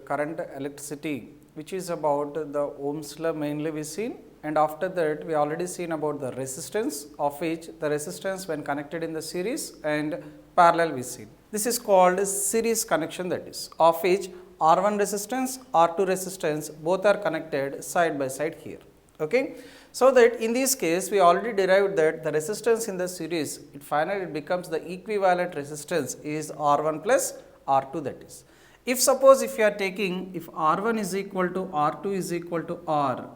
current electricity, which is about the Ohm's law mainly we seen, and after that we already seen about the resistance, of which the resistance when connected in the series and parallel we seen. This is called series connection, that is of which R1 resistance, R2 resistance both are connected side by side here. Okay. So that in this case we already derived that the resistance in the series, it finally becomes the equivalent resistance is R1 plus R2, that is. If suppose if you are taking, if R1 is equal to R2 is equal to R,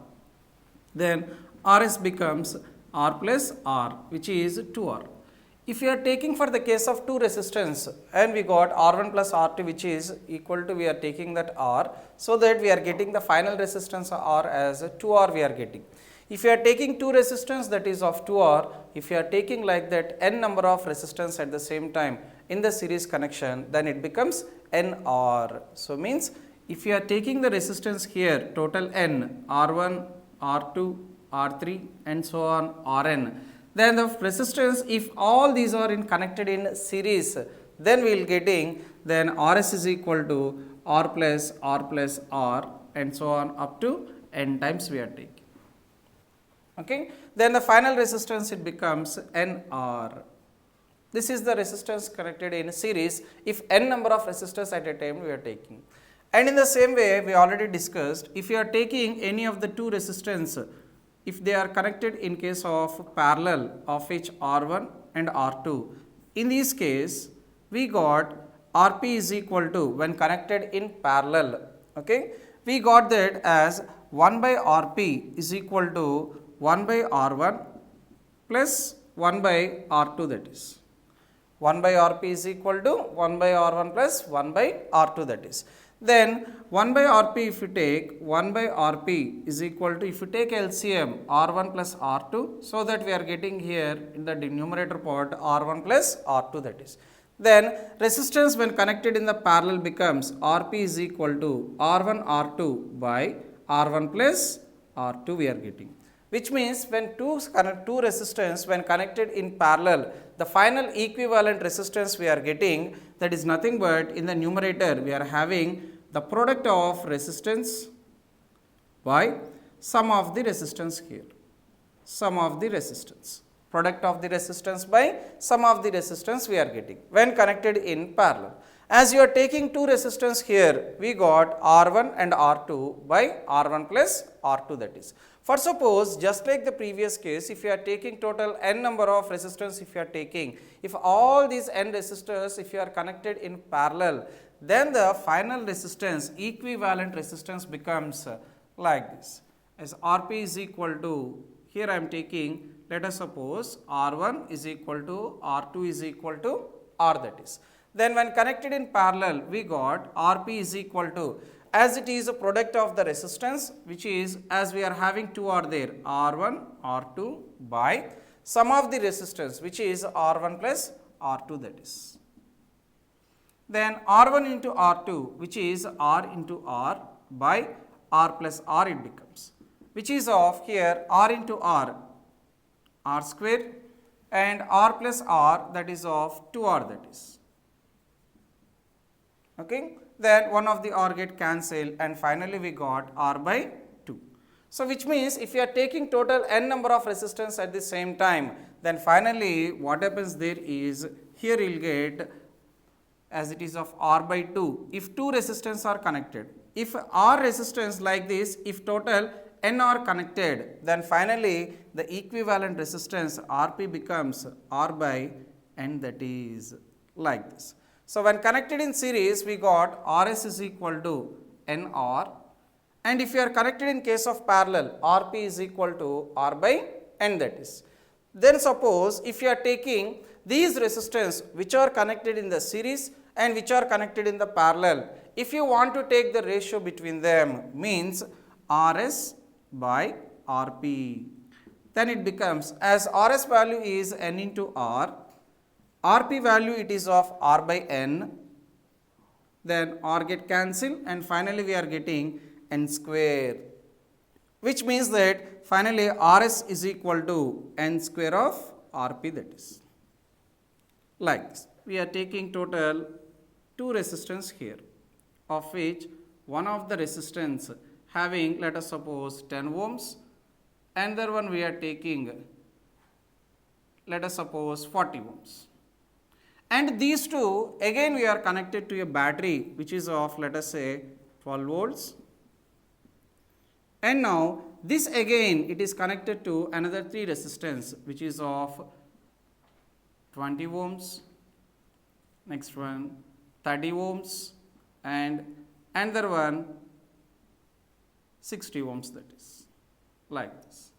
then RS becomes R plus R, which is 2R. If you are taking for the case of two resistance and we got R1 plus R2 which is equal to, we are taking that R, so that we are getting the final resistance R as 2R we are getting. If you are taking two resistance, that is of 2R, if you are taking like that n number of resistance at the same time in the series connection, then it becomes NR. So means if you are taking the resistance here total n, R1, R2, R3 and so on Rn, then the resistance, if all these are connected in series, then we will getting then Rs is equal to R plus R and so on up to n times we are taking. Okay. Then the final resistance it becomes NR. This is the resistance connected in series if n number of resistors at a time we are taking. And in the same way we already discussed, if you are taking any of the two resistance, if they are connected in case of parallel of which R1 and R2, in this case we got Rp is equal to, when connected in parallel, okay, we got that as 1 by Rp is equal to 1 by R1 plus 1 by R2, that is 1 by Rp is equal to 1 by R1 plus 1 by R2, that is. Then 1 by Rp, if you take 1 by Rp is equal to, if you take LCM R1 plus R2, so that we are getting here in the numerator part R1 plus R2, that is. Then resistance when connected in the parallel becomes Rp is equal to R1 R2 by R1 plus R2 we are getting. Which means when two resistance when connected in parallel, the final equivalent resistance we are getting, that is nothing but in the numerator we are having the product of resistance by sum of the resistance here, sum of the resistance, product of the resistance by sum of the resistance we are getting when connected in parallel. As you are taking two resistance here, we got R1 and R2 by R1 plus R2, that is. For suppose just like the previous case, if you are taking total n number of resistors, if you are taking, if all these n resistors if you are connected in parallel, then the final resistance, equivalent resistance becomes like this, as Rp is equal to, here I am taking, let us suppose R1 is equal to R2 is equal to R, that is. Then when connected in parallel, we got Rp is equal to, as it is a product of the resistance, which is, as we are having two are there, R1, R2 by sum of the resistance, which is R1 plus R2, that is. Then R1 into R2, which is R into R by R plus R it becomes, which is of here R into R, R square, and R plus R, that is of 2R, that is. Okay. Then one of the R get cancelled and finally we got R by 2. So which means if you are taking total n number of resistance at the same time, then finally what happens there is, here you will get as it is of R by 2, if two resistance are connected. If R resistance like this, if total n are connected, then finally the equivalent resistance Rp becomes R by n, that is like this. So when connected in series, we got Rs is equal to NR, and if you are connected in case of parallel, Rp is equal to R by n, that is. Then suppose if you are taking these resistance which are connected in the series and which are connected in the parallel, if you want to take the ratio between them, means Rs by Rp, then it becomes, as Rs value is n into R, Rp value it is of R by n, then R get cancelled and finally we are getting n square, which means that finally Rs is equal to n square of Rp, that is like this. We are taking total two resistance here, of which one of the resistance having, let us suppose 10 ohms, another one we are taking, let us suppose 40 ohms. And these two again we are connected to a battery which is of, let us say, 12 volts. And now this again it is connected to another 3 resistance which is of 20 ohms, next one 30 ohms, and another one 60 ohms, that is like this.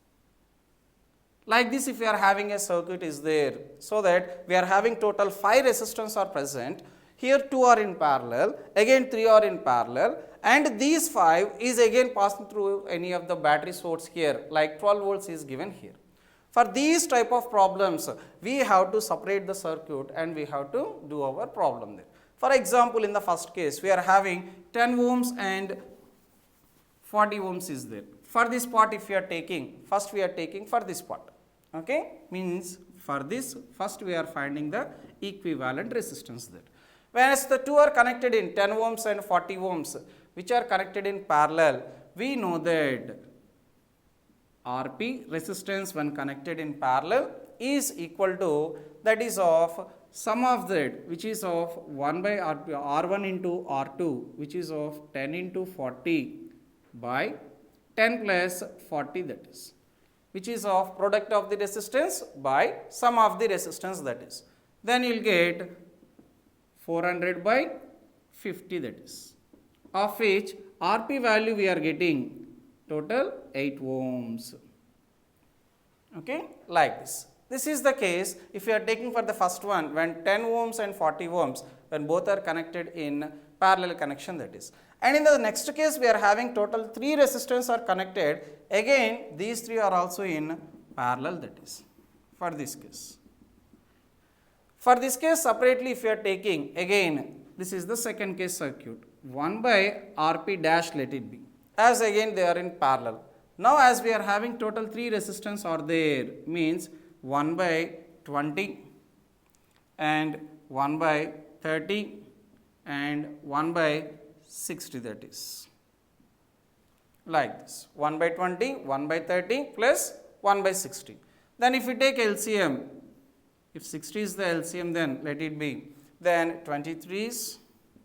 Like this, if we are having a circuit is there, so that we are having total 5 resistors are present. Here 2 are in parallel, again 3 are in parallel, and these 5 is again passing through any of the battery source here, like 12 volts is given here. For these type of problems, we have to separate the circuit and we have to do our problem there. For example, in the first case, we are having 10 ohms and 40 ohms is there. For this part, if we are taking, first we are taking for this part, okay, means for this, first we are finding the equivalent resistance there. Whereas the two are connected in 10 ohms and 40 ohms, which are connected in parallel, we know that Rp resistance when connected in parallel is equal to, that is of sum of that, which is of 1 by Rp, R1 into R2, which is of 10 into 40 by 10 plus 40, that is, which is of product of the resistance by sum of the resistance, that is. Then you will get 400 by 50, that is, of which Rp value we are getting total 8 ohms. Okay, like this. This is the case if you are taking for the first one when 10 ohms and 40 ohms when both are connected in parallel connection, that is. And in the next case we are having total 3 resistors are connected, again these 3 are also in parallel, that is, for this case. For this case separately if you are taking, again this is the second case circuit, 1 by Rp dash let it be, as again they are in parallel. Now as we are having total 3 resistors are there, means 1 by 20 and 1 by 30 and 1 by 60, that is, like this, 1 by 20, 1 by 30 plus 1 by 60. Then if we take LCM, if 60 is the LCM, then let it be, then 23s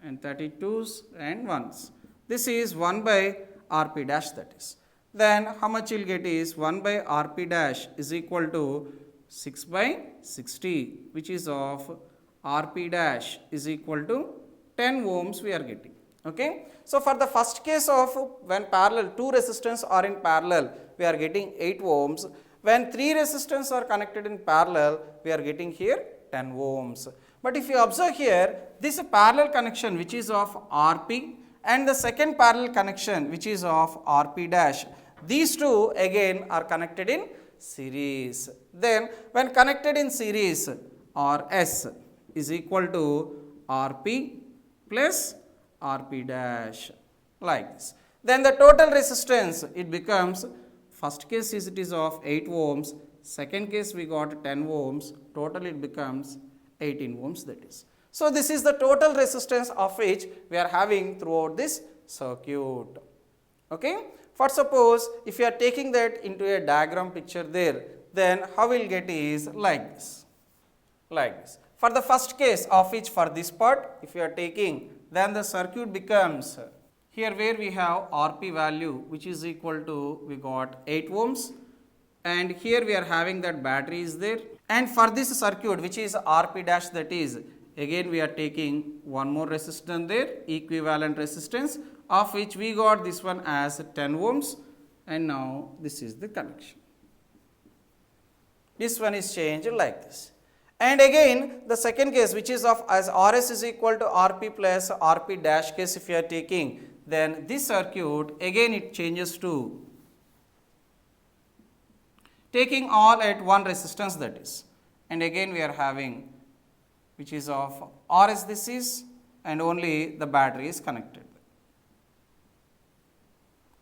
and 32s and 1s. This is 1 by Rp dash, that is. Then how much you will get is 1 by Rp dash is equal to 6 by 60, which is of Rp dash is equal to 10 ohms we are getting. Okay. So for the first case of when parallel 2 resistors are in parallel, we are getting 8 ohms. When 3 resistors are connected in parallel, we are getting here 10 ohms. But if you observe here, this parallel connection which is of Rp and the second parallel connection which is of Rp dash, these two again are connected in series. Then when connected in series, Rs is equal to Rp plus Rp dash, like this. Then the total resistance, it becomes, first case is it is of 8 ohms, second case we got 10 ohms, total it becomes 18 ohms, that is. So this is the total resistance of which we are having throughout this circuit. Okay. For suppose if you are taking that into a diagram picture there, then how we will get is like this, like this. For the first case of which for this part, if you are taking, then the circuit becomes, here where we have Rp value which is equal to, we got 8 ohms, and here we are having that battery is there, and for this circuit which is Rp dash, that is, again we are taking one more resistance there, equivalent resistance, of which we got this one as 10 ohms, and now this is the connection. This one is changed like this. And again the second case which is of as Rs is equal to Rp plus Rp dash case if you are taking, then this circuit again it changes to taking all at one resistance, that is, and again we are having which is of Rs this is, and only the battery is connected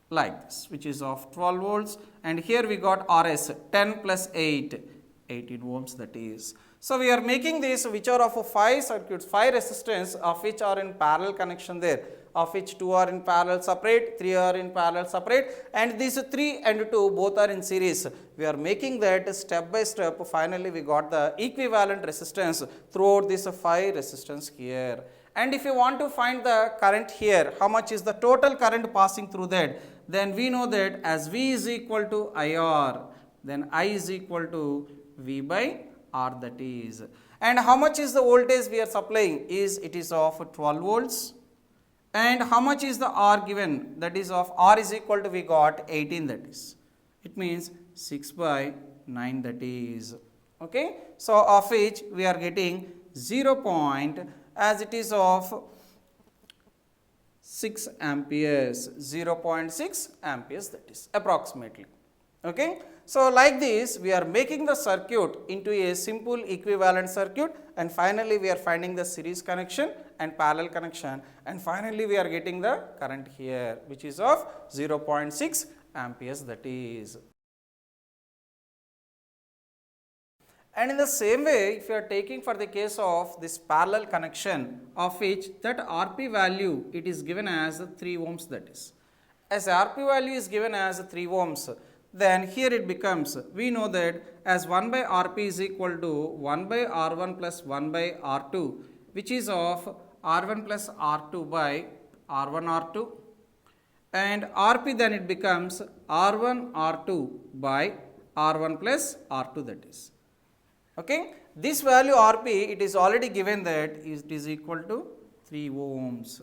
like this, which is of 12 volts, and here we got Rs 10 plus 8, 18 ohms, that is. So we are making this which are of 5 circuits, 5 resistors of which are in parallel connection there. of which 2 are in parallel separate, 3 are in parallel separate, and these 3 and 2 both are in series. We are making that step by step. Finally, we got the equivalent resistance throughout this 5 resistance here. And if you want to find the current here, how much is the total current passing through that, then we know that as V is equal to IR, then I is equal to V by R, that is. And how much is the voltage we are supplying? It is of 12 volts. And how much is the R given? That is of R is equal to, we got 18, that is. It means 6 by 9, that is. Okay. So, of which we are getting 0. As it is of 6 amperes, 0.6 amperes, that is approximately. Okay. So, like this we are making the circuit into a simple equivalent circuit, and finally we are finding the series connection and parallel connection, and finally we are getting the current here, which is of 0.6 amperes, that is. And in the same way, if you are taking for the case of this parallel connection, of which that RP value it is given as 3 ohms, that is. As RP value is given as 3 ohms, then here it becomes, we know that as 1 by Rp is equal to 1 by R1 plus 1 by R2, which is of R1 plus R2 by R1 R2, and Rp then it becomes R1 R2 by R1 plus R2, that is. Okay. This value Rp, it is already given that it is equal to 3 ohms.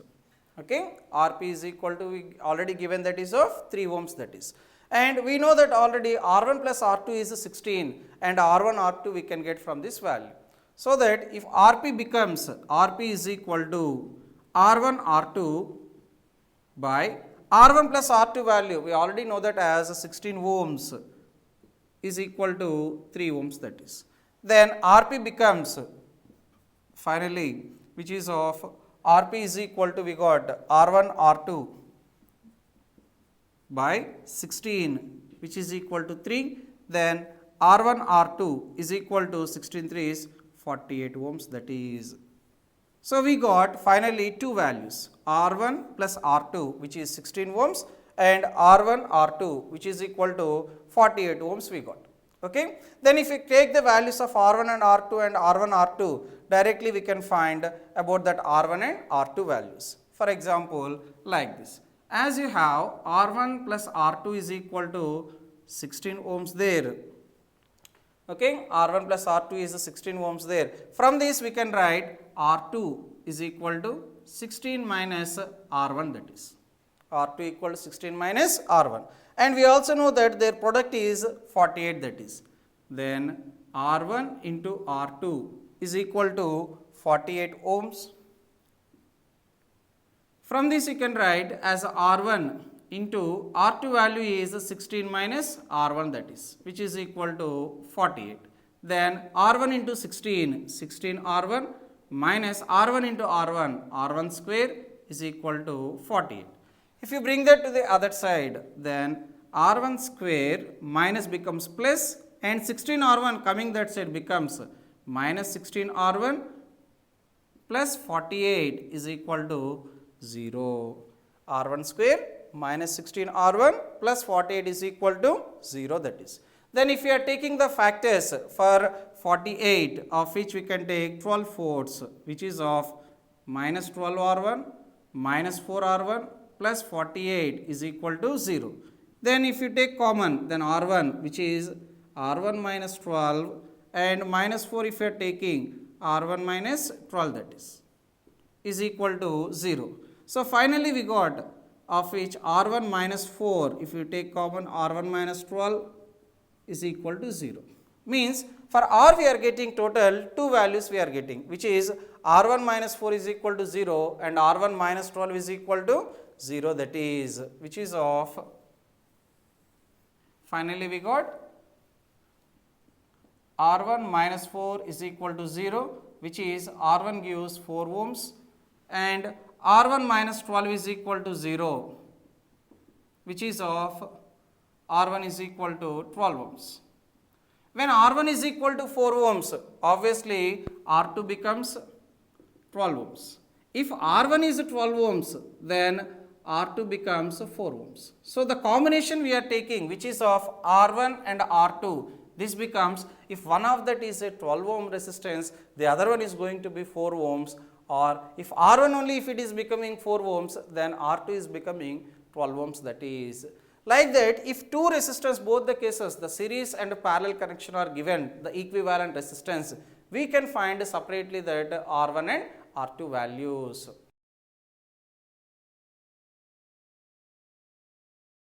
Okay. Rp is equal to, we already given that is of 3 ohms, that is. And we know that already R1 plus R2 is 16, and R1 R2 we can get from this value. So that if Rp becomes, Rp is equal to R1 R2 by R1 plus R2 value, we already know that as 16 ohms is equal to 3 ohms, that is. Then Rp becomes finally, which is of Rp is equal to, we got R1 R2 by 16, which is equal to 3, then R1 R2 is equal to 16 3 48 ohms, that is. So we got finally 2 values, R1 plus R2 which is 16 ohms, and R1 R2 which is equal to 48 ohms we got. Okay. Then if we take the values of R1 and R2 and R1 R2, directly we can find about that R1 and R2 values. For example, like this. As you have R1 plus R2 is equal to 16 ohms there. Okay. R1 plus R2 is 16 ohms there. From this we can write R2 is equal to 16 minus R1, that is. R2 equal to 16 minus R1. And we also know that their product is 48, that is. Then R1 into R2 is equal to 48 ohms. From this you can write as R1 into R2 value is 16 minus R1, that is, which is equal to 48. Then R1 into 16, 16 R1 minus R1 into R1, R1 square is equal to 48. If you bring that to the other side, then R1 square minus becomes plus, and 16 R1 coming that side becomes minus 16 R1 plus 48 is equal to 0. R1 square minus 16 R1 plus 48 is equal to 0, that is. Then if we are taking the factors for 48, of which we can take 12/4, which is of minus 12 R1 minus 4 R1 plus 48 is equal to 0. Then if you take common, then R1 which is R1 minus 12 and minus 4 if you are taking R1 minus 12, that is equal to 0. So finally we got, of which R1 minus 4 if you take common R1 minus 12 is equal to 0. Means for R we are getting total 2 values we are getting, which is R1 minus 4 is equal to 0 and R1 minus 12 is equal to 0, that is, which is of, finally we got R1 minus 4 is equal to 0, which is R1 gives 4 ohms and R1 minus 12 is equal to 0, which is of R1 is equal to 12 ohms. When R1 is equal to 4 ohms, obviously R2 becomes 12 ohms. If R1 is 12 ohms, then R2 becomes 4 ohms. So, the combination we are taking, which is of R1 and R2, this becomes, if one of that is a 12 ohm resistance, the other one is going to be 4 ohms, or if R1 only if it is becoming 4 ohms, then R2 is becoming 12 ohms, that is. Like that, if two resistors, both the cases, the series and parallel connection are given, the equivalent resistance, we can find separately that R1 and R2 values.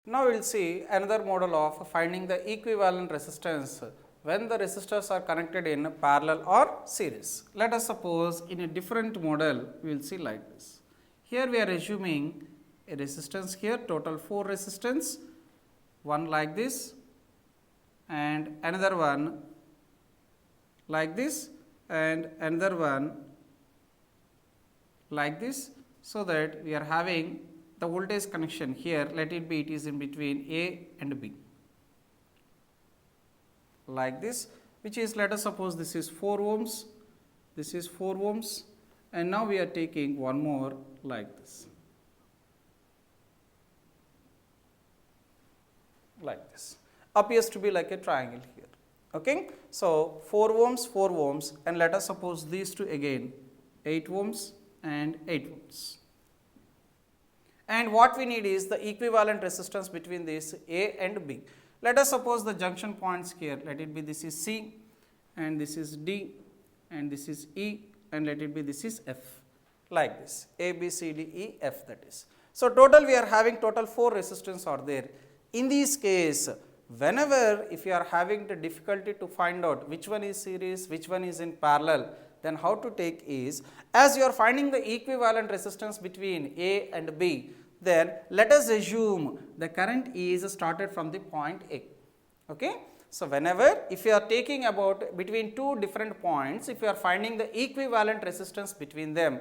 Now, we will see another model of finding the equivalent resistance when the resistors are connected in parallel or series. Let us suppose in a different model, we will see like this. Here we are assuming a resistance here, total 4 resistance, one like this and another one like this and another one like this. So, that we are having the voltage connection here, let it be, it is in between A and B like this, which is, let us suppose this is 4 ohms, this is 4 ohms, and now we are taking one more like this. Like this, appears to be like a triangle here. Okay. So, 4 ohms, and let us suppose these two again 8 ohms and 8 ohms. And what we need is the equivalent resistance between this A and B. Let us suppose the junction points here, let it be this is C and this is D and this is E and let it be this is F, like this, A, B, C, D, E, F, that is. So, total we are having total 4 resistance are there. In this case, whenever if you are having the difficulty to find out which one is series, which one is in parallel, then how to take is, as you are finding the equivalent resistance between A and B, then let us assume the current is started from the point A. Okay. So, whenever if you are taking about between two different points, if you are finding the equivalent resistance between them,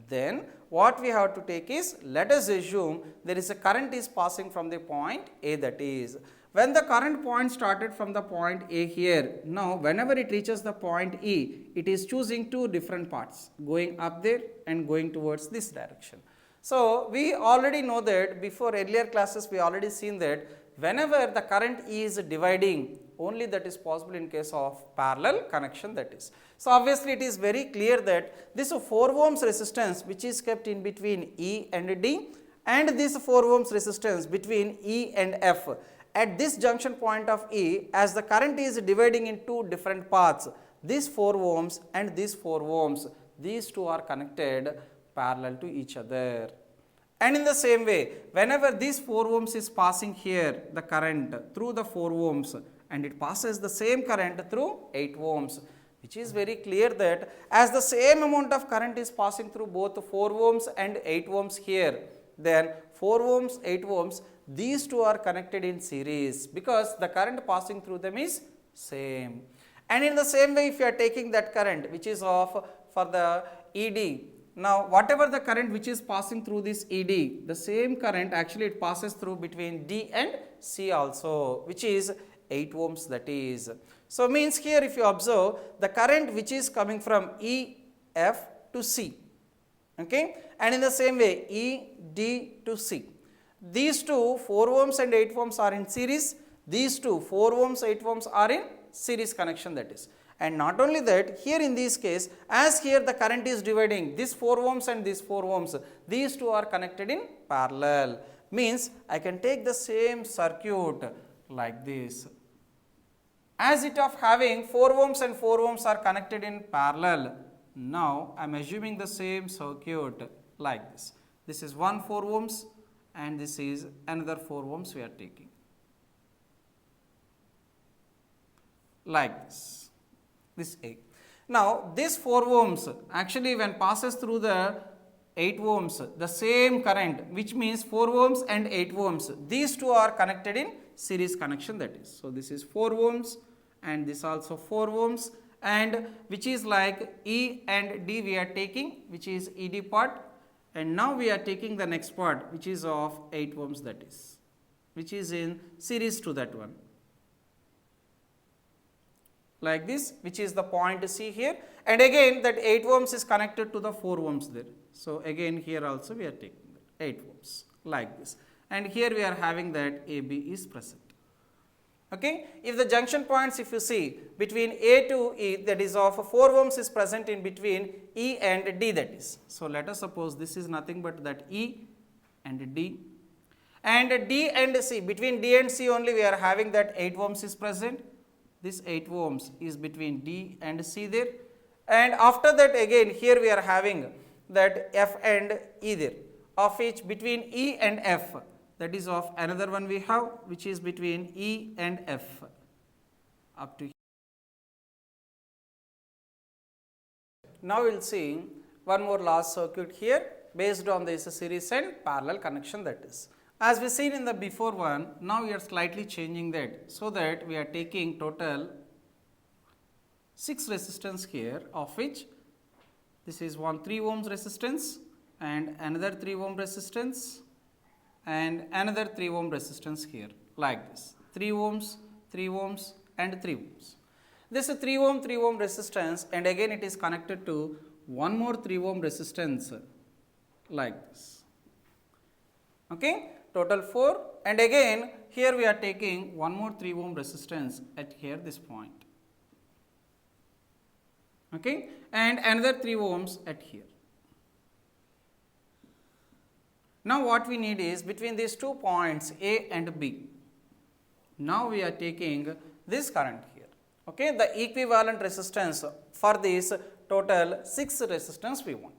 then what we have to take is, let us assume there is a current is passing from the point A, that is, when the current point started from the point A here, now whenever it reaches the point E, it is choosing two different paths, going up there and going towards this direction. So, we already know that before earlier classes we already seen that whenever the current is dividing, only that is possible in case of parallel connection, that is. So, obviously, it is very clear that this 4 ohms resistance which is kept in between E and D and this 4 ohms resistance between E and F, at this junction point of E, as the current is dividing in two different paths, this 4 ohms and this 4 ohms, these two are connected parallel to each other. And in the same way, whenever this 4 ohms is passing here, the current through the 4 ohms, and it passes the same current through 8 ohms, which is very clear that as the same amount of current is passing through both 4 ohms and 8 ohms here, then 4 ohms, 8 ohms, these two are connected in series because the current passing through them is same. And in the same way, if you are taking that current which is of for the ED, now whatever the current which is passing through this ED, the same current actually it passes through between D and C also, which is 8 ohms, that is. So, means here if you observe the current which is coming from E, F to C, okay, and in the same way E, D to C. These two 4 ohms and 8 ohms are in series, these two 4 ohms, 8 ohms are in series connection, that is. And not only that, here in this case, as here the current is dividing this 4 ohms and this 4 ohms, these two are connected in parallel, means I can take the same circuit like this. As it of having 4 ohms and 4 ohms are connected in parallel, now I am assuming the same circuit like this. This is one 4 ohms and this is another 4 ohms we are taking like this, this A. Now, this 4 ohms actually when passes through the 8 ohms, the same current, which means 4 ohms and 8 ohms, these two are connected in series connection, that is. So, this is 4 ohms and this also 4 ohms, and which is like E and D we are taking, which is ED part, and now we are taking the next part which is of 8 ohms, that is, which is in series to that one like this, which is the point C here, and again that 8 ohms is connected to the 4 ohms there. So, again here also we are taking that 8 ohms like this, and here we are having that AB is present. Okay. If the junction points, if you see between A to E, that is of 4 ohms is present in between E and D, that is. So, let us suppose this is nothing but that E and D, and D and C, between D and C only we are having that 8 ohms is present. This 8 ohms is between D and C there, and after that again here we are having that F and E there, of which between E and F, that is of another one we have, which is between E and F up to here. Now, we will see one more last circuit here based on this series and parallel connection, that is. As we seen in the before one, now we are slightly changing that, so that we are taking total 6 resistance here, of which this is one 3 ohms resistance and another 3 ohm resistance and another 3 ohm resistance here, like this, 3 ohms, 3 ohms and 3 ohms. This is 3 ohm resistance, and again it is connected to one more 3 ohm resistance like this. Okay, total 4, and again here we are taking one more 3 ohm resistance at here this point. Okay, and another 3 ohms at here. Now, what we need is between these 2 points A and B, now we are taking this current here, okay, the equivalent resistance for this total 6 resistance we want.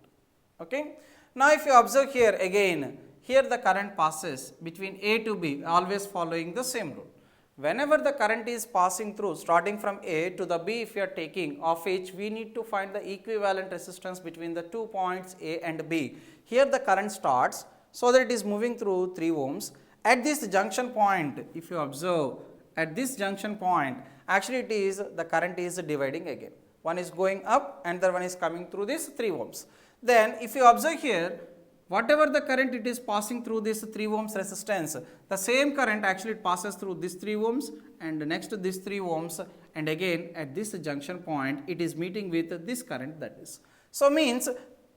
Okay. Now, if you observe here again, here the current passes between A to B, always following the same rule. Whenever the current is passing through starting from A to the B, if you are taking, of which we need to find the equivalent resistance between the 2 points A and B. Here the current starts, so that it is moving through 3 ohms. At this junction point, if you observe, at this junction point, actually it is the current is dividing again. One is going up and the one is coming through this 3 ohms. Then if you observe here, whatever the current it is passing through this 3 ohms resistance, the same current actually it passes through this 3 ohms and next to this 3 ohms, and again at this junction point it is meeting with this current, that is. So, means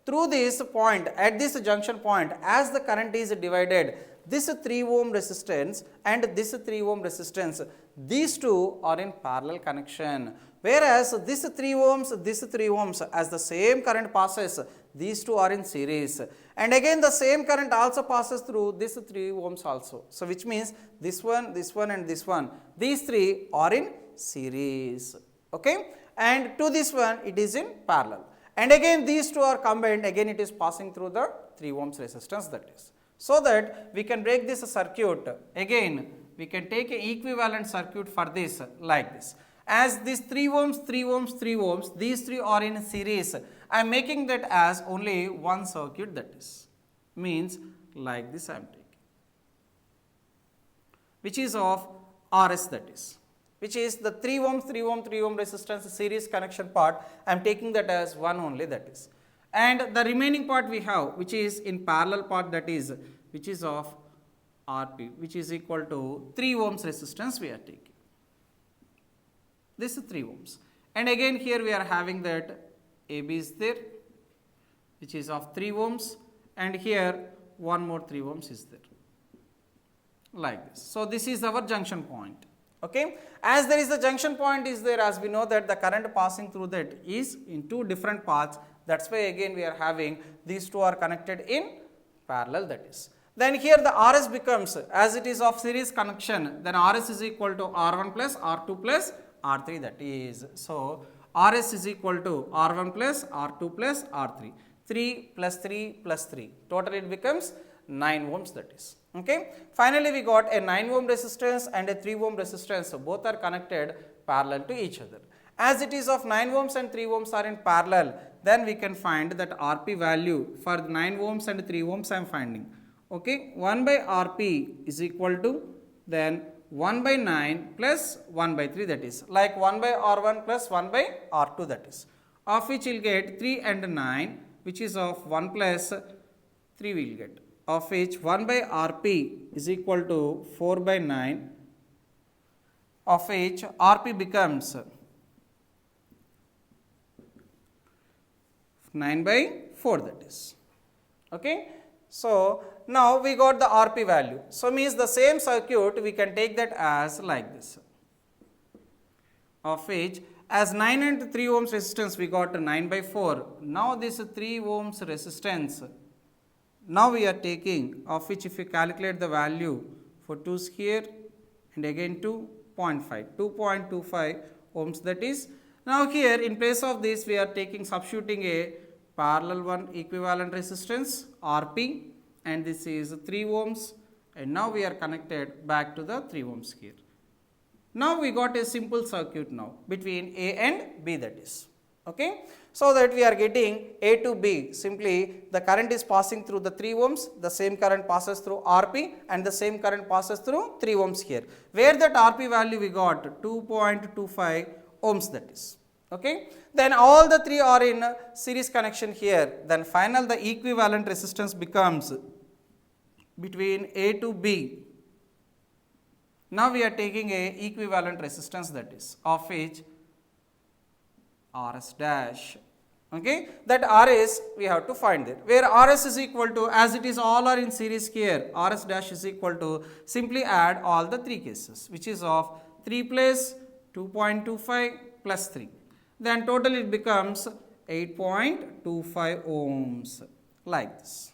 through this point, at this junction point, as the current is divided, this 3 ohm resistance and this 3 ohm resistance, these two are in parallel connection, whereas this 3 ohms, as the same current passes, these two are in series, and again the same current also passes through this 3 ohms also. So, which means this one and this one, these 3 are in series, okay, and to this one it is in parallel. And again these two are combined, again it is passing through the 3 ohms resistance, that is. So, that we can break this circuit, again we can take an equivalent circuit for this like this. As this 3 ohms, these 3 are in series, I am making that as only one circuit, that is, means like this I am taking, which is of RS, that is, which is the 3 ohm resistance series connection part, I am taking that as one only, that is. And the remaining part we have, which is in parallel part, that is, which is of RP, which is equal to 3 ohms resistance we are taking. This is 3 ohms. And again here we are having that AB is there, which is of 3 ohms, and here one more 3 ohms is there, like this. So, this is our junction point. Okay. As there is the junction point is there, as we know that the current passing through that is in 2 different paths, that is why again we are having these 2 are connected in parallel, that is. Then here the RS becomes, as it is of series connection, then RS is equal to R1 plus R2 plus R3, that is. So, RS is equal to R1 plus R2 plus R3, 3 plus 3 plus 3, total it becomes 9 ohms, that is. Okay. Finally, we got a 9 ohm resistance and a 3 ohm resistance, so both are connected parallel to each other. As it is of 9 ohms and 3 ohms are in parallel, then we can find that RP value for 9 ohms and 3 ohms I am finding. Okay. 1 by RP is equal to then 1 by 9 plus 1 by 3, that is, like 1 by R1 plus 1 by R2, that is, of which you will get 3 and 9, which is of 1 plus 3 we will get, of which 1 by RP is equal to 4 by 9, of which RP becomes 9 by 4 that is. Okay. So, now we got the RP value. So, means the same circuit we can take that as like this, of which as 9 and 3 ohms resistance we got 9 by 4. Now, this 3 ohms resistance, now we are taking, of which if you calculate the value for 2 square and again 2.5, 2.25 ohms that is. Now, here in place of this we are taking substituting a parallel one equivalent resistance RP, and this is 3 ohms, and now we are connected back to the 3 ohms here. Now, we got a simple circuit now between A and B that is. Okay. So, that we are getting A to B, simply the current is passing through the 3 ohms, the same current passes through RP and the same current passes through 3 ohms here, where that RP value we got 2.25 ohms that is. Okay. Then all the 3 are in series connection here, then final the equivalent resistance becomes between A to B. Now, we are taking a equivalent resistance that is, of which RS dash. Okay. That RS we have to find it, where RS is equal to, as it is all are in series here, RS dash is equal to, simply add all the 3 cases, which is of 3 plus 2.25 plus 3. Then total it becomes 8.25 ohms like this.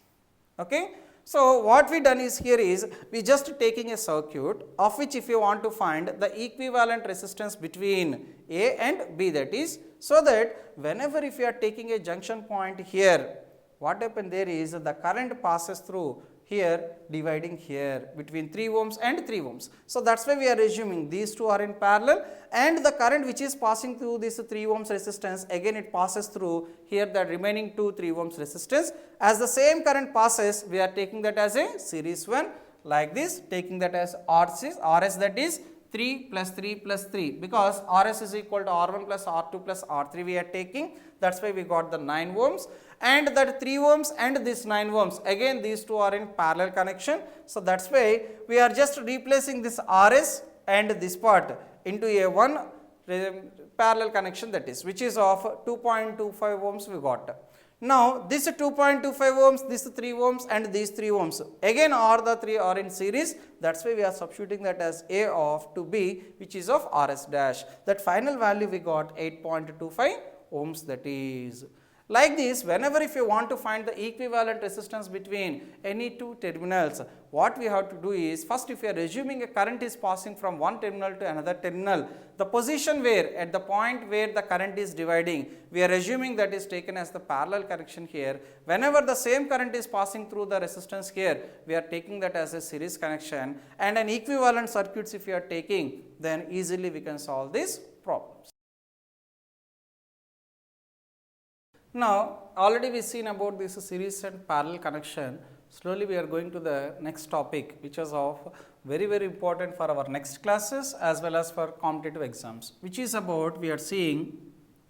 Okay. So, what we done is here is we just taking a circuit of which if you want to find the equivalent resistance between A and B that is, so that whenever if you are taking a junction point here, what happened there is the current passes through here dividing here between 3 ohms and 3 ohms. So, that is why we are assuming these two are in parallel, and the current which is passing through this 3 ohms resistance, again it passes through here the remaining 2 3 ohms resistance. As the same current passes, we are taking that as a series one like this, taking that as RS that is 3 plus 3 plus 3, because RS is equal to R1 plus R2 plus R3 we are taking, that is why we got the 9 ohms, and that 3 ohms and this 9 ohms, again these two are in parallel connection. So, that is why we are just replacing this RS and this part into a one parallel connection that is, which is of 2.25 ohms we got. Now, this 2.25 ohms, this 3 ohms and these 3 ohms, again all the 3 are in series, that is why we are substituting that as A of to B, which is of RS dash. That final value we got 8.25 ohms that is. Like this, whenever if you want to find the equivalent resistance between any two terminals, what we have to do is, first if you are assuming a current is passing from one terminal to another terminal, the position where at the point where the current is dividing, we are assuming that is taken as the parallel connection here. Whenever the same current is passing through the resistance here, we are taking that as a series connection, and an equivalent circuits if you are taking, then easily we can solve these problems. Now, already we seen about this series and parallel connection. Slowly we are going to the next topic, which is of very important for our next classes as well as for competitive exams, which is about we are seeing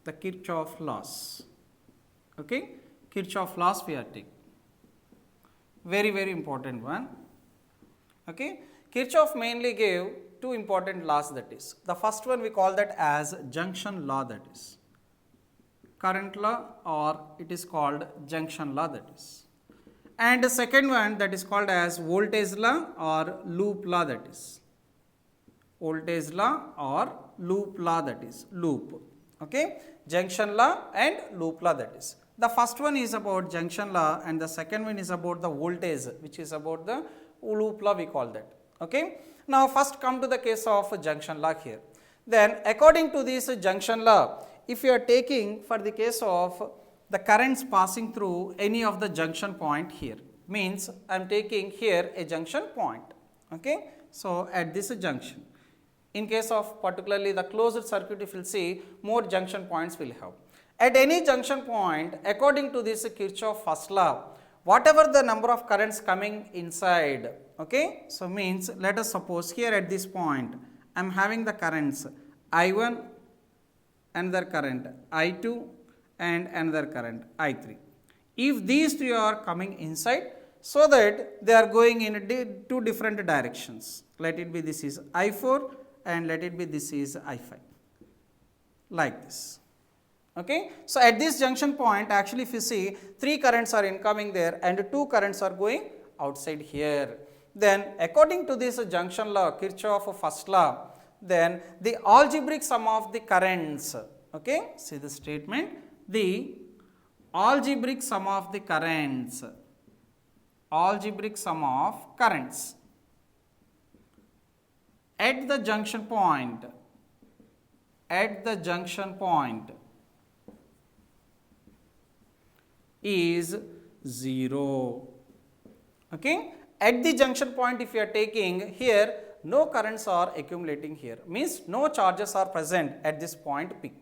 the Kirchhoff laws. Okay, Kirchhoff laws we are taking. Very important one. Okay, Kirchhoff mainly gave two important laws that is. The first one we call that as junction law that is. Current law, or it is called junction law that is, and the second one that is called as voltage law or loop law that is, voltage law or loop law that is, loop. Okay, junction law and loop law that is. The first one is about junction law and the second one is about the voltage, which is about the loop law we call that. Okay. Now, first come to the case of junction law here. Then according to this junction law, if you are taking for the case of the currents passing through any of the junction point here, means I am taking here a junction point. Okay. So, at this junction, in case of particularly the closed circuit, if you will see, more junction points will have. At any junction point, according to this Kirchhoff first law, whatever the number of currents coming inside, okay. So, means let us suppose here at this point I am having the currents I1, another current I2 and another current I3. If these three are coming inside, so that they are going in two different directions, let it be this is I4 and let it be this is I5, like this. Okay. So, at this junction point actually if you see 3 currents are incoming there and 2 currents are going outside here. Then according to this junction law, Kirchhoff first law, then the algebraic sum of the currents, okay, see the statement, the algebraic sum of the currents, algebraic sum of currents at the junction point, is 0. Okay. At the junction point if you are taking here, no currents are accumulating here, means no charges are present at this point P.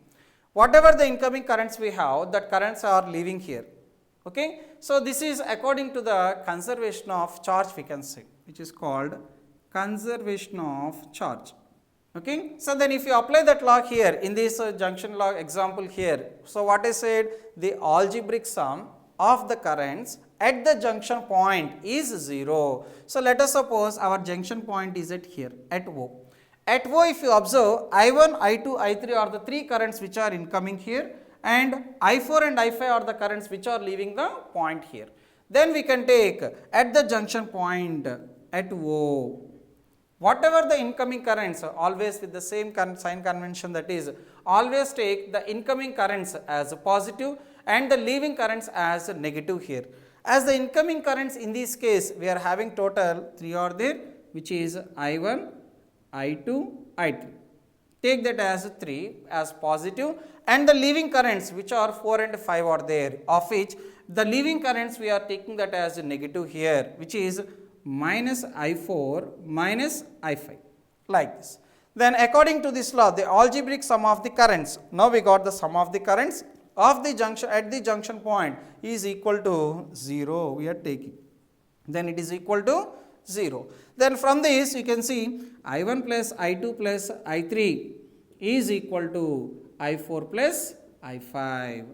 Whatever the incoming currents we have, that currents are leaving here. Okay. So, this is according to the conservation of charge we can say, which is called conservation of charge. Okay. So, then if you apply that law here in this junction law example here, so what I said, the algebraic sum of the currents at the junction point is 0. So, let us suppose our junction point is at here at O. At O if you observe I1, I2, I3 are the 3 currents which are incoming here and I4 and I5 are the currents which are leaving the point here. Then we can take at the junction point at O, whatever the incoming currents, always with the same sign convention, that is always take the incoming currents as positive and the leaving currents as negative here. As the incoming currents in this case we are having total 3 are there, which is I1, I2, I3. Take that as 3 as positive and the leaving currents which are 4 and 5 are there, of which the leaving currents we are taking that as negative here, which is minus I4 minus I5, like this. Then according to this law, the algebraic sum of the currents, now we got the sum of the currents of the junction at the junction point is equal to 0 we are taking, then it is equal to 0. Then from this you can see I1 plus I2 plus I3 is equal to I4 plus I5,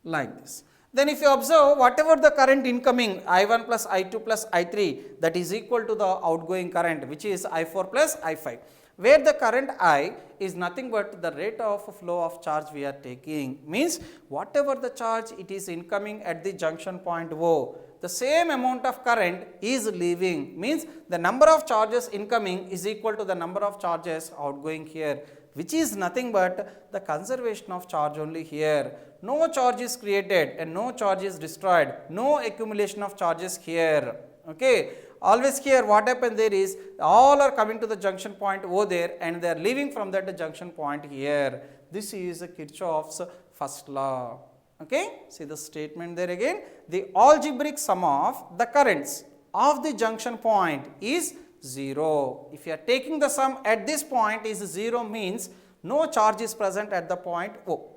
like this. Then if you observe whatever the current incoming I1 plus I2 plus I3, that is equal to the outgoing current which is I4 plus I5, where the current I is nothing but the rate of flow of charge we are taking, means whatever the charge it is incoming at the junction point O, the same amount of current is leaving, means the number of charges incoming is equal to the number of charges outgoing here, which is nothing but the conservation of charge only here. No charge is created and no charge is destroyed, no accumulation of charges here. Okay. Always here what happened there is all are coming to the junction point O there and they are leaving from that junction point here. This is Kirchhoff's first law. Okay. See the statement there again, the algebraic sum of the currents of the junction point is 0. If you are taking the sum at this point is 0, means no charge is present at the point O.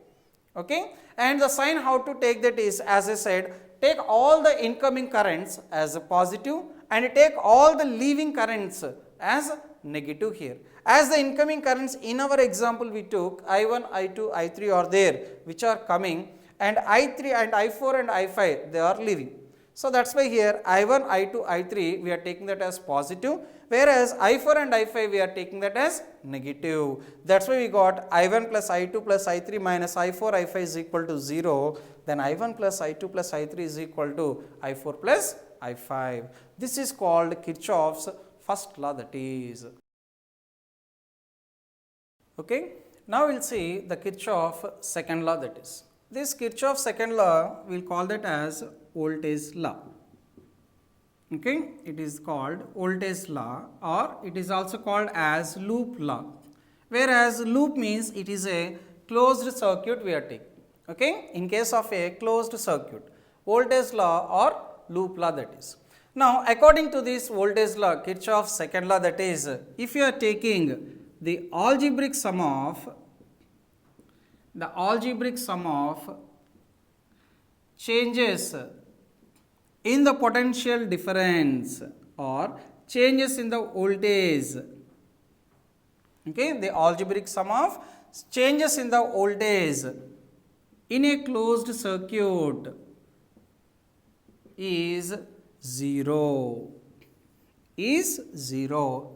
Okay. And the sign how to take that is, as I said, take all the incoming currents as a positive and take all the leaving currents as negative here. As the incoming currents in our example we took I1, I2, I3 are there which are coming and I3 and I4 and I5 they are leaving. So, that is why here I1, I2, I3 we are taking that as positive, whereas I4 and I5 we are taking that as negative. That is why we got I1 plus I2 plus I3 minus I4, I5 is equal to 0. Then I1 plus I2 plus I3 is equal to I4 plus I5. This is called Kirchhoff's first law, that is. Okay. Now, we will see the Kirchhoff second law, that is. This Kirchhoff second law we will call that as voltage law. Okay. It is called voltage law, or it is also called as loop law, whereas loop means it is a closed circuit we are taking. Okay. In case of a closed circuit, voltage law or loop law, that is. Now, according to this voltage law, Kirchhoff's second law, that is, if you are taking the algebraic sum of changes in the potential difference or changes in the voltage, okay, the algebraic sum of changes in the voltage in a closed circuit is 0.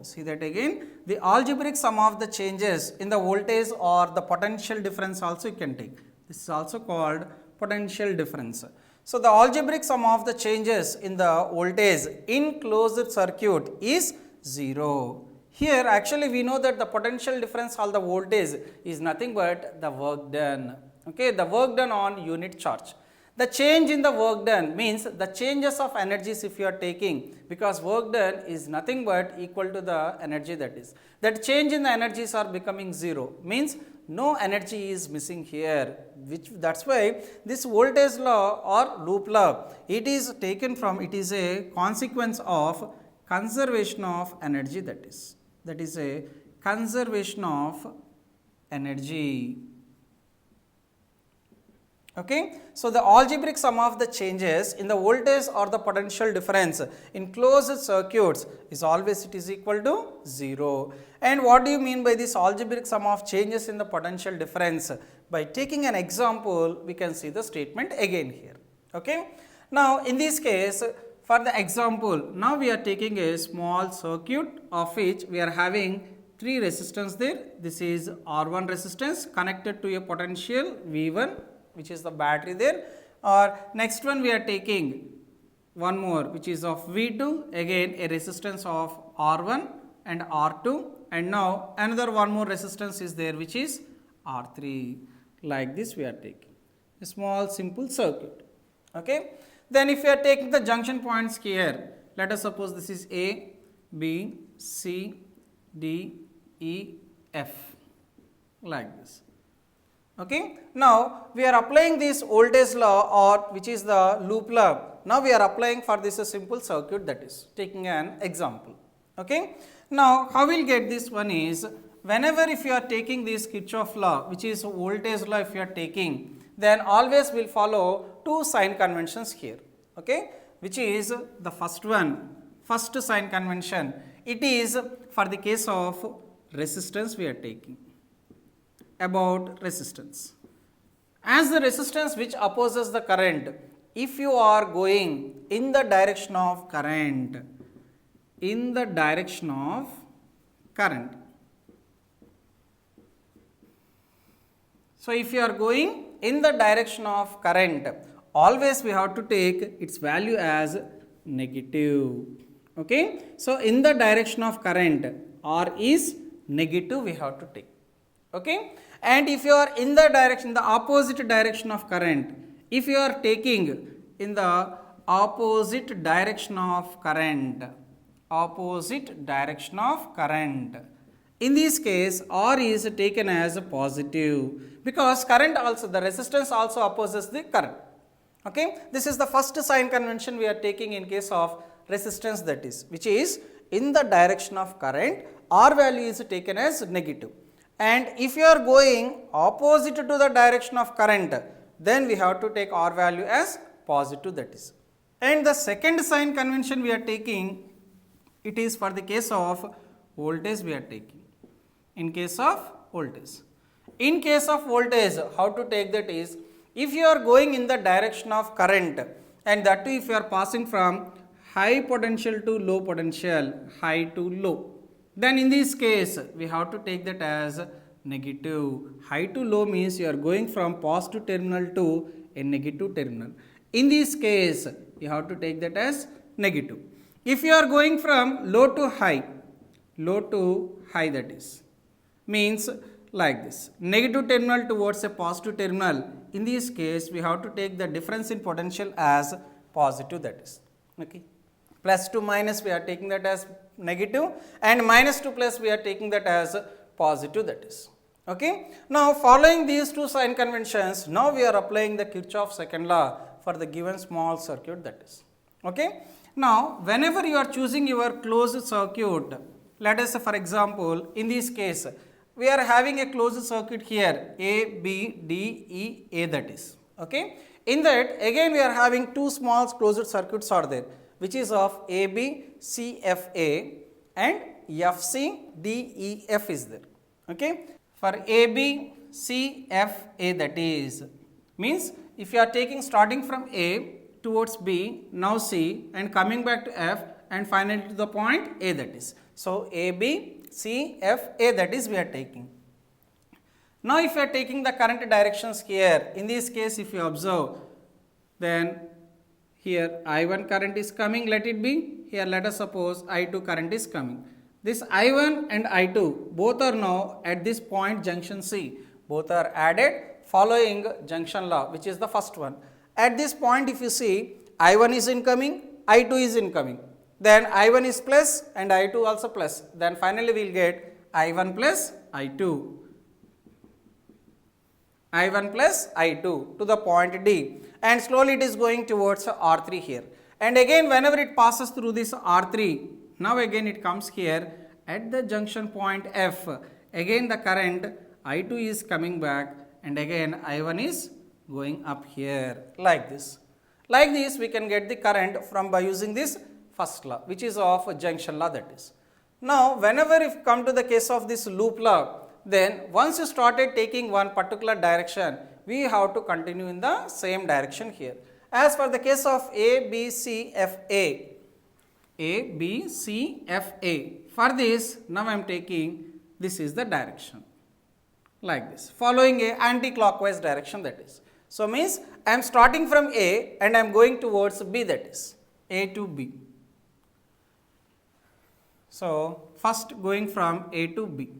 See that again, the algebraic sum of the changes in the voltage or the potential difference also you can take. This is also called potential difference. So, the algebraic sum of the changes in the voltage in closed circuit is 0. Here actually we know that the potential difference or the voltage is nothing but the work done, okay, the work done on unit charge. The change in the work done means the changes of energies if you are taking, because work done is nothing but equal to the energy that is. That change in the energies are becoming 0 means no energy is missing here, which that is why this voltage law or loop law, it is taken from, it is a consequence of conservation of energy that is. That is a conservation of energy. Okay. So, the algebraic sum of the changes in the voltage or the potential difference in closed circuits is always it is equal to 0. And what do you mean by this algebraic sum of changes in the potential difference? By taking an example, we can see the statement again here. Okay. Now, in this case, for the example, now we are taking a small circuit of which we are having 3 resistance there. This is R1 resistance connected to a potential V1, which is the battery there, or next one we are taking one more which is of V2, again a resistance of R1 and R2, and now another one more resistance is there which is R3. Like this we are taking a small simple circuit. Okay. Then if we are taking the junction points here, let us suppose this is A, B, C, D, E, F, like this. Okay. Now, we are applying this voltage law or which is the loop law. Now, we are applying for this a simple circuit, that is taking an example. Okay. Now, how we will get this one is, whenever if you are taking this Kirchhoff law which is voltage law if you are taking, then always will follow 2 sign conventions here, okay, which is the first one, first sign convention, it is for the case of resistance we are taking, about resistance. As the resistance which opposes the current, if you are going in the direction of current, in the direction of current. So, if you are going in the direction of current, always we have to take its value as negative. Okay. So, in the direction of current, R is negative we have to take. Okay. And if you are in the direction, the opposite direction of current, if you are taking in the opposite direction of current, opposite direction of current, in this case R is taken as positive, because current also, the resistance also opposes the current. Okay. This is the first sign convention we are taking in case of resistance, that is, which is in the direction of current, R value is taken as negative. And if you are going opposite to the direction of current, then we have to take R value as positive, that is. And the second sign convention we are taking, it is for the case of voltage we are taking, in case of voltage. In case of voltage, how to take that is, if you are going in the direction of current, and that too if you are passing from high potential to low potential, high to low, then in this case we have to take that as negative. High to low means you are going from positive terminal to a negative terminal. In this case you have to take that as negative. If you are going from low to high that is, means like this, negative terminal towards a positive terminal, in this case we have to take the difference in potential as positive, that is. Okay. Plus to minus we are taking that as negative, and minus to plus we are taking that as positive, that is. Okay. Now, following these 2 sign conventions, now we are applying the Kirchhoff's second law for the given small circuit, that is. Okay. Now, whenever you are choosing your closed circuit, let us say for example, in this case we are having a closed circuit here, A, B, D, E, A, that is. Okay. In that again we are having 2 small closed circuits are there, which is of AB, CFA and FCDEF is there. Okay. For AB, CFA, that is, means if you are taking starting from A towards B, now C, and coming back to F and finally to the point A, that is. So, AB, CFA, that is we are taking. Now if you are taking the current directions here, in this case if you observe, then here I1 current is coming, let it be, here let us suppose I2 current is coming. This I1 and I2 both are now at this point junction C, both are added following junction law, which is the first one. At this point if you see, I1 is incoming, I2 is incoming, then I1 is plus and I2 also plus, then finally we will get I1 plus I2. I1 plus I2 to the point D, and slowly it is going towards R3 here. And again whenever it passes through this R3, now again it comes here at the junction point F. Again the current I2 is coming back and again I1 is going up here like this. Like this we can get the current from by using this first law, which is of junction law, that is. Now whenever if you come to the case of this loop law, then once you started taking one particular direction, we have to continue in the same direction here. As for the case of 𝗵𝗂𝗃, 𝗵𝗂𝗃, for this now I am taking, this is the direction like this, following a anti-clockwise direction, that is. So means I am starting from A and I am going towards B, that is A to B. So first going from A to B.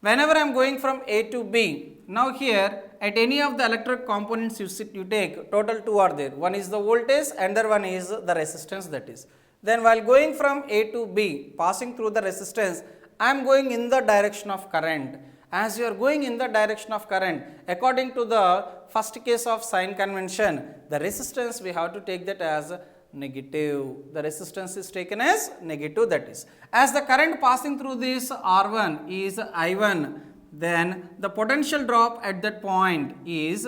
Whenever I am going from A to B, now here at any of the electric components you take, total two are there. One is the voltage, another one is the resistance, that is. Then while going from A to B, passing through the resistance, I am going in the direction of current. As you are going in the direction of current, according to the first case of sign convention, the resistance we have to take that as negative. The resistance is taken as negative, that is. As the current passing through this R1 is I1, then the potential drop at that point is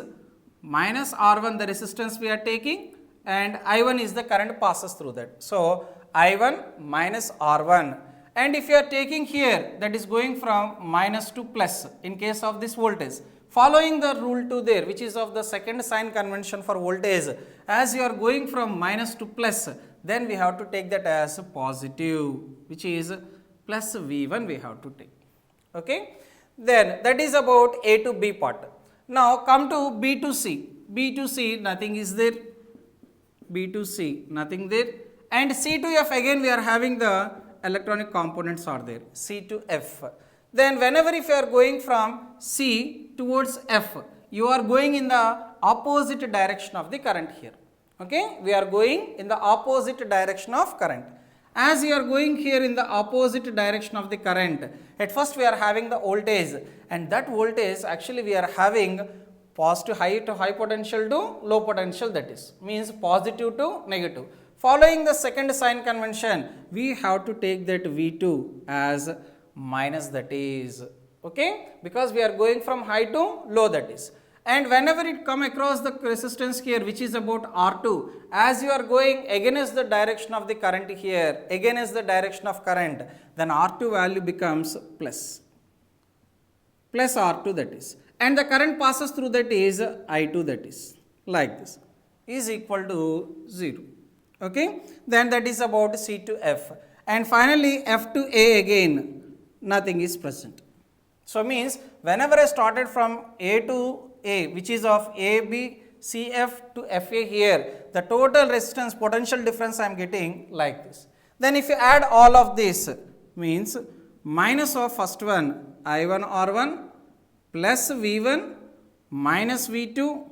minus R1, the resistance we are taking, and I1 is the current passes through that. So I1 minus R1. And if you are taking here, that is going from minus to plus in case of this voltage. Following the rule 2 there, which is of the second sign convention for voltage, as you are going from minus to plus, then we have to take that as positive, which is plus V1 we have to take. Okay? Then that is about A to B part. Now come to B to C. B to C, nothing is there. B to C, nothing there. And C to F, again we are having the electronic components are there, C to F. Then whenever if you are going from C towards F, you are going in the opposite direction of the current here. Okay, we are going in the opposite direction of current. As you are going here in the opposite direction of the current, at first we are having the voltage, and that voltage actually we are having positive high to high potential to low potential, that is, means positive to negative. Following the second sign convention, we have to take that V2 as minus, that is, okay, because we are going from high to low, that is. And whenever it come across the resistance here, which is about R2, as you are going against the direction of the current here, against the direction of current, then R2 value becomes plus R2, that is. And the current passes through that is I2, that is, like this, is equal to 0. Okay, then that is about C to F. And finally F to A, again nothing is present. So means whenever I started from A to A, which is of 𝗵𝐶F to FA here, the total resistance potential difference I am getting like this. Then if you add all of this, means minus of first one I1 R1 plus V1 minus V2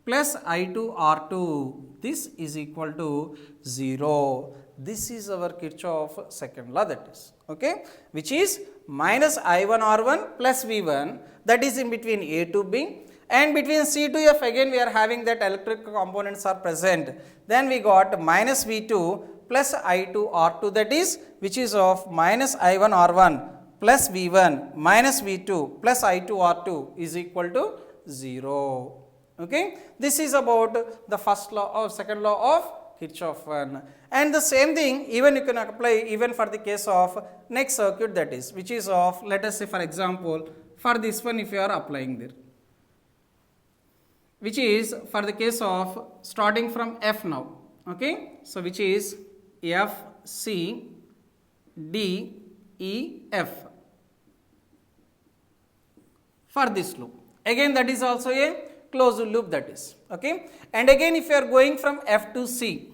plus I2 R2, this is equal to 0. This is our Kirchhoff second law, that is, okay, which is minus I1 R1 plus V1, that is in between A to B, and between C to F again we are having that electric components are present. Then we got minus V2 plus I2 R2, that is, which is of minus I1 R1 plus V1 minus V2 plus I2 R2 is equal to 0. Okay, this is about the first law or second law of Kirchhoff one. And the same thing even you can apply even for the case of next circuit, that is, which is of, let us say for example, for this one if you are applying there, which is for the case of starting from F now, okay, so which is F, C, D, E, F for this loop. again that is also a closed loop, that is, okay. And again if you are going from F to C,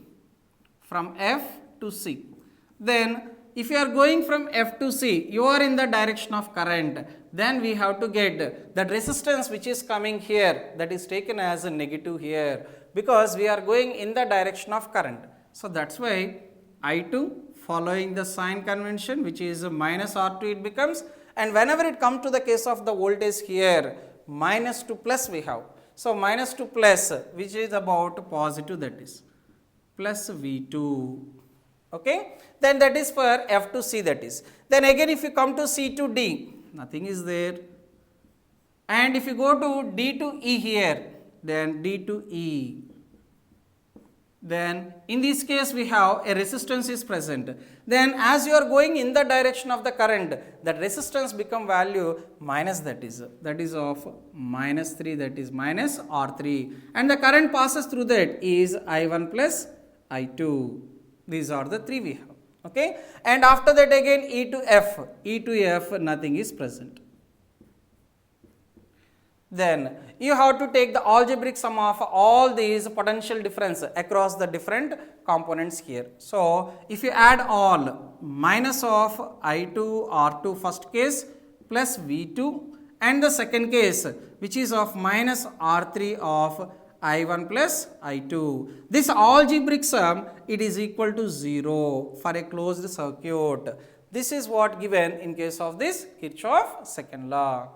then if you are going from F to C, you are in the direction of current, then we have to get that resistance which is coming here, that is taken as a negative here, because we are going in the direction of current. So that's why I2 following the sign convention, which is minus R2 it becomes, and whenever it comes to the case of the voltage here, minus to plus we have. So minus to plus, which is about positive, that is plus V2, okay. Then that is for F to C, that is. Then again if you come to C to D, nothing is there, and if you go to D to E here, then D to E, then in this case we have a resistance is present. Then as you are going in the direction of the current, that resistance become value minus, that is of minus 3, that is minus R3, and the current passes through that is I1 plus I2. These are the three we have, okay. And after that again E to F, nothing is present. Then you have to take the algebraic sum of all these potential difference across the different components here. So if you add all, minus of I2 R2 first case plus V2, and the second case which is of minus R3 of I1 plus I2, this algebraic sum, it is equal to 0 for a closed circuit. This is what given in case of this Kirchhoff second law.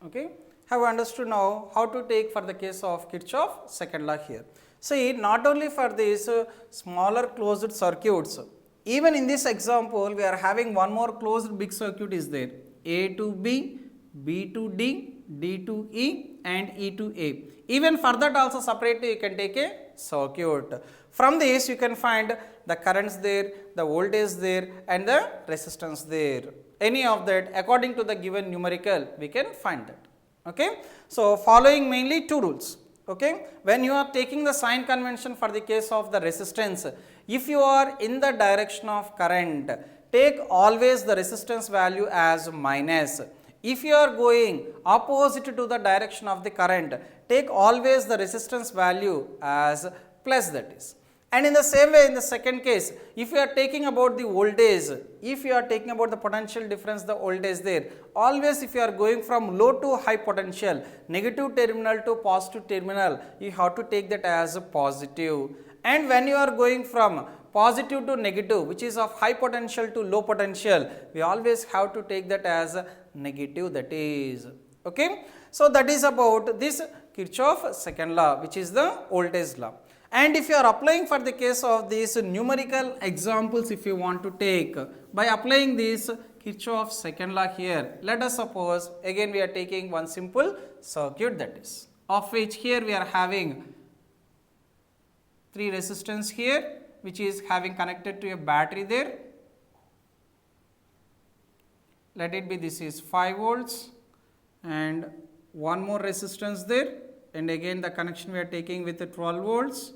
Okay, have understood now how to take for the case of Kirchhoff second law here. See, not only for these smaller closed circuits, even in this example we are having one more closed big circuit is there, A to B, B to D, D to E, and E to A. Even for that also separately you can take a circuit. From this you can find the currents there, the voltage there, and the resistance there. Any of that according to the given numerical we can find that, okay. So following mainly two rules, okay. When you are taking the sign convention for the case of the resistance, if you are in the direction of current, take always the resistance value as minus. If you are going opposite to the direction of the current, take always the resistance value as plus, that is. And in the same way in the second case, if you are taking about the voltage, if you are taking about the potential difference, the voltage there, always if you are going from low to high potential, negative terminal to positive terminal, you have to take that as a positive. And when you are going from positive to negative, which is of high potential to low potential, we always have to take that as a negative, that is, okay. So that is about this Kirchhoff second law, which is the voltage law. And if you are applying for the case of these numerical examples, if you want to take by applying this Kirchhoff second law here, let us suppose again we are taking one simple circuit, that is, of which here we are having 3 resistance here, which is having connected to a battery there. Let it be, this is 5 volts, and one more resistance there, and again the connection we are taking with the 12 volts,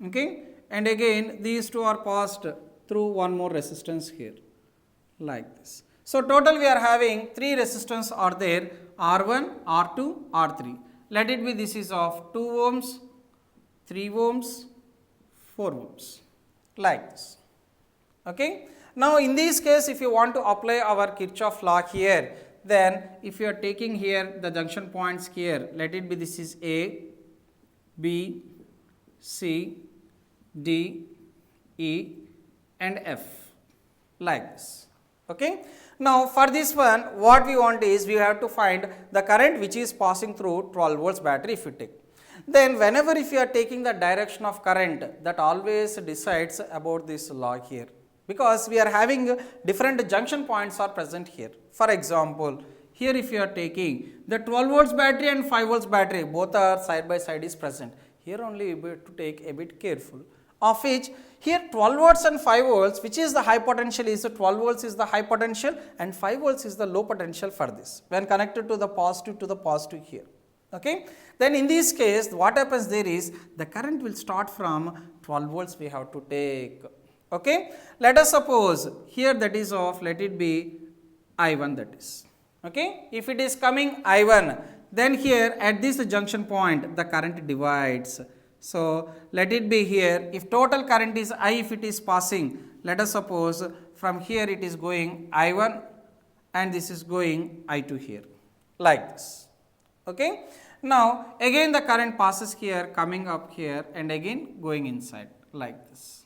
okay. And again these two are passed through one more resistance here, like this. So total we are having 3 resistance are there, R1, R2, R3. Let it be, this is of 2 ohms, 3 ohms, 4 ohms, like this, okay. Now in this case, if you want to apply our Kirchhoff law here, then if you are taking here the junction points here, let it be, this is A, B, C, D, E, and F, like this, okay. Now for this one, what we want is we have to find the current which is passing through 12 volts battery if you take. Then whenever if you are taking the direction of current, that always decides about this law here, because we are having different junction points are present here. For example, here if you are taking the 12 volts battery and 5 volts battery, both are side by side is present. Here only you have to take a bit careful, of which here 12 volts and 5 volts, which is the high potential, is 12 volts is the high potential and 5 volts is the low potential for this when connected to the positive here, okay. Then in this case what happens there is the current will start from 12 volts we have to take, okay. Let us suppose here that is of, let it be I1 that is. Okay. If it is coming I1, then here at this junction point the current divides. So, let it be here, if total current is I, if it is passing, let us suppose from here it is going I1 and this is going I2 here, like this. Okay. Now, again the current passes here, coming up here and again going inside, like this.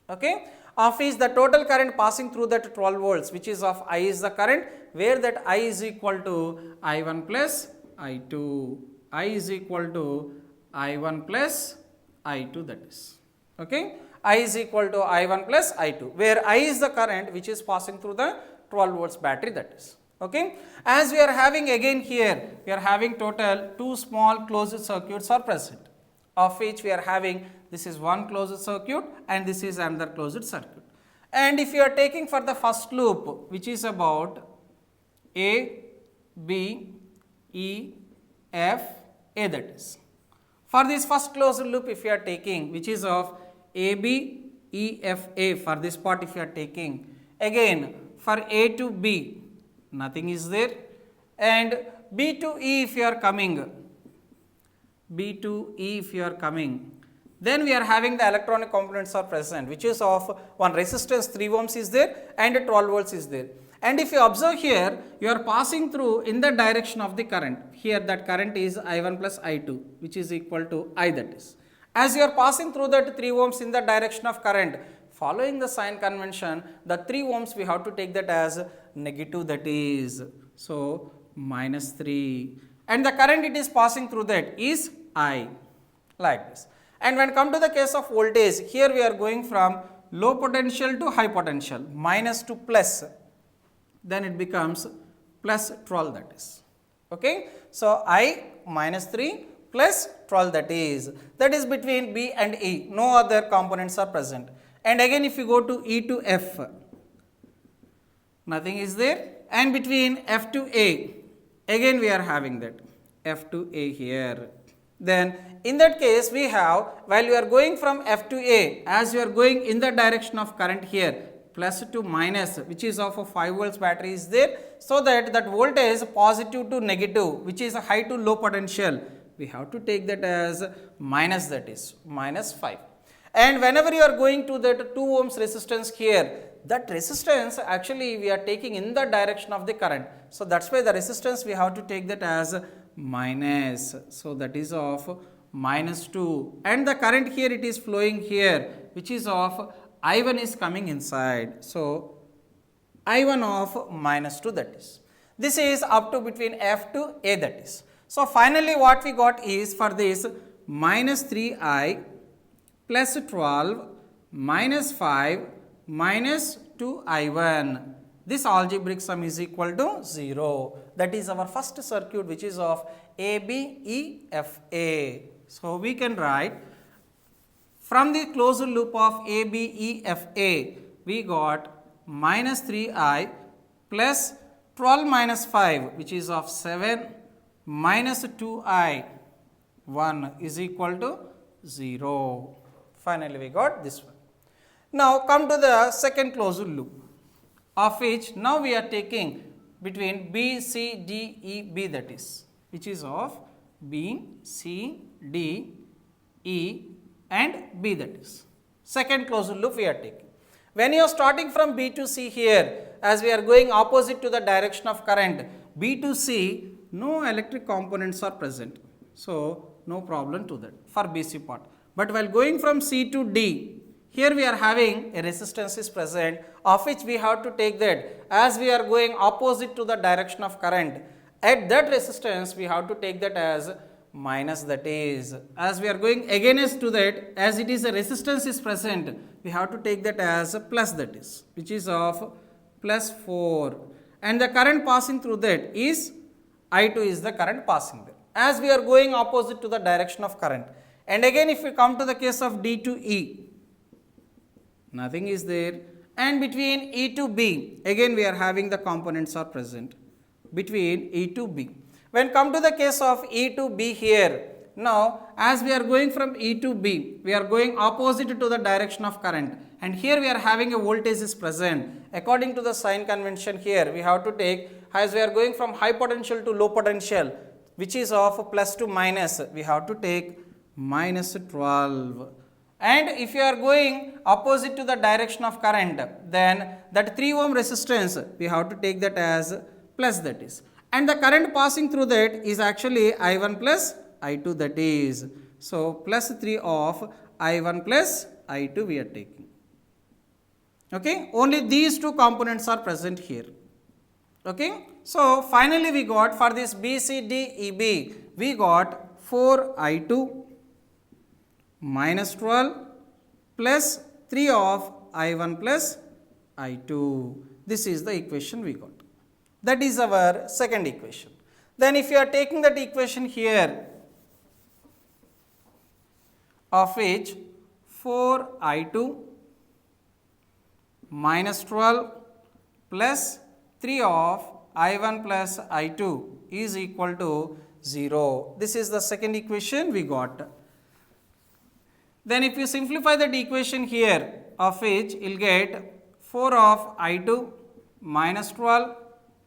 Okay. Of is the total current passing through that 12 volts, which is of I is the current, where that I is equal to I1 plus I2, I is equal to I1 plus I2 that is. Okay. I is equal to I1 plus I2, where I is the current which is passing through the 12 volts battery that is. Okay. As we are having again here, we are having total 2 small closed circuits are present, of which we are having this is one closed circuit and this is another closed circuit. And if you are taking for the first loop, which is about A, B, E, F, A that is. For this first closed loop if you are taking, which is of A, B, E, F, A, for this part if you are taking, again for A to B, nothing is there, and B to E if you are coming, B to E if you are coming, then we are having the electronic components are present, which is of one resistance 3 ohms is there and 12 volts is there. And if you observe here, you are passing through in the direction of the current. Here that current is I1 plus I2, which is equal to I that is. As you are passing through that 3 ohms in the direction of current, following the sign convention, the 3 ohms we have to take that as negative that is. So, minus 3. And the current it is passing through that is I, like this. And when come to the case of voltage, here we are going from low potential to high potential, minus to plus, then it becomes plus 12 that is. Okay. So, I minus 3 plus 12 that is between B and E, no other components are present. And again if you go to E to F, nothing is there, and between F to A, again we are having that F to A here. Then in that case we have, while you are going from F to A, as you are going in the direction of current here, plus to minus, which is of a 5 volts battery is there, so that voltage positive to negative, which is a high to low potential, we have to take that as minus that is minus 5. And whenever you are going to that 2 ohms resistance here, that resistance actually we are taking in the direction of the current. So, that is why the resistance we have to take that as minus. So, that is of minus 2, and the current here it is flowing here, which is of I1 is coming inside. So, I1 of minus 2 that is. This is up to between F to A that is. So, finally what we got is for this minus 3I plus 12 minus 5 minus 2I1. This algebraic sum is equal to 0. That is our first circuit, which is of A, B, E, F, A. So, we can write from the closed loop of A, B, E, F, A, we got minus 3I plus 12 minus 5, which is of 7 minus 2I 1 is equal to 0. Finally, we got this one. Now, come to the second closed loop, of which now we are taking between B, C, D, E, B that is, which is of B, C, D, E and B that is. Second closed loop we are taking. When you are starting from B to C here, as we are going opposite to the direction of current, B to C, no electric components are present. So, no problem to that for BC part. But while going from C to D, here we are having a resistance is present, of which we have to take that as we are going opposite to the direction of current. At that resistance, we have to take that as minus that is. As we are going against to that, as it is a resistance is present, we have to take that as a plus that is, which is of plus 4. And the current passing through that is I2 is the current passing there, as we are going opposite to the direction of current. And again if we come to the case of D to E, nothing is there, and between E to B, again we are having the components are present between E to B. When come to the case of E to B here, now as we are going from E to B, we are going opposite to the direction of current. and here we are having a voltage is present. According to the sign convention here, we have to take, as we are going from high potential to low potential, which is of plus to minus, we have to take minus 12. And if you are going opposite to the direction of current, then that 3 ohm resistance, we have to take that as plus, that is. And the current passing through that is actually I1 plus I2, that is. So, plus 3 of I1 plus I2 we are taking. Okay? Only these two components are present here. Okay? So, finally we got for this BCDEB, we got 4 I2 minus 12 plus 3 of I1 plus I2. This is the equation we got. That is our second equation. Then if you are taking that equation here, of which 4 I2 minus 12 plus 3 of I1 plus I2 is equal to 0. This is the second equation we got. Then if you simplify that equation here, of which you will get 4 of I2 minus 12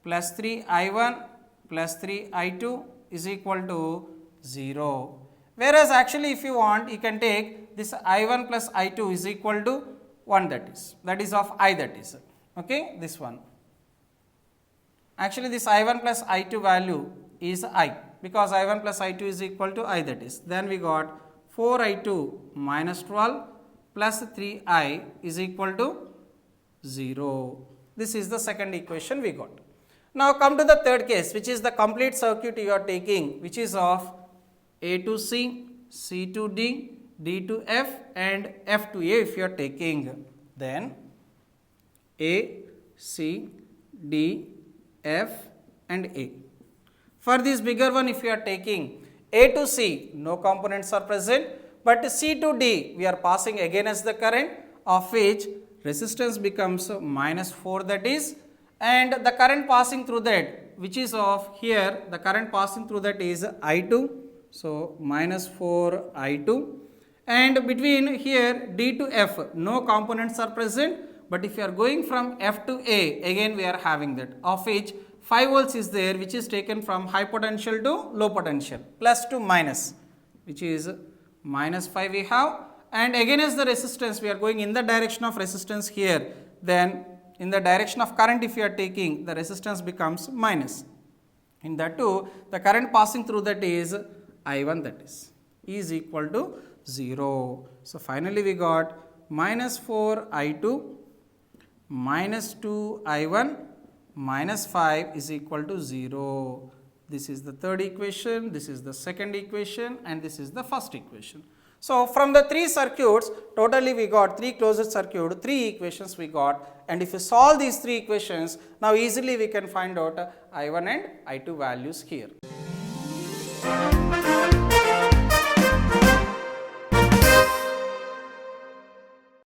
plus 3 I1 plus 3 I2 is equal to 0. Whereas actually if you want, you can take this I1 plus I2 is equal to 1, that is of I, that is. Okay, this one. Actually this I1 plus I2 value is I, because I1 plus I2 is equal to I, that is. Then we got 4 I2 minus 12 plus 3 I is equal to 0. This is the second equation we got. Now come to the third case, which is the complete circuit you are taking, which is of A to C, C to D, D to F and F to A if you are taking. Then A, C, D, F and A. For this bigger one, if you are taking A to C, no components are present, but C to D we are passing against the current, of which resistance becomes minus 4, that is, and the current passing through that, which is of here, the current passing through that is I2, so minus 4 I2, and between here D to F no components are present, but if you are going from F to A, again we are having that, of which 5 volts is there, which is taken from high potential to low potential, plus to minus, which is minus 5 we have, and against the resistance we are going in the direction of resistance here, then in the direction of current if you are taking, the resistance becomes minus. In that too, the current passing through that is I1, that is equal to 0. So finally we got minus 4 I2 minus 2 I1 minus 5 is equal to 0. This is the third equation, this is the second equation and this is the first equation. So from the 3 circuits, totally we got 3 closed circuit, 3 equations we got, and if you solve these 3 equations, now easily we can find out I1 and I2 values here.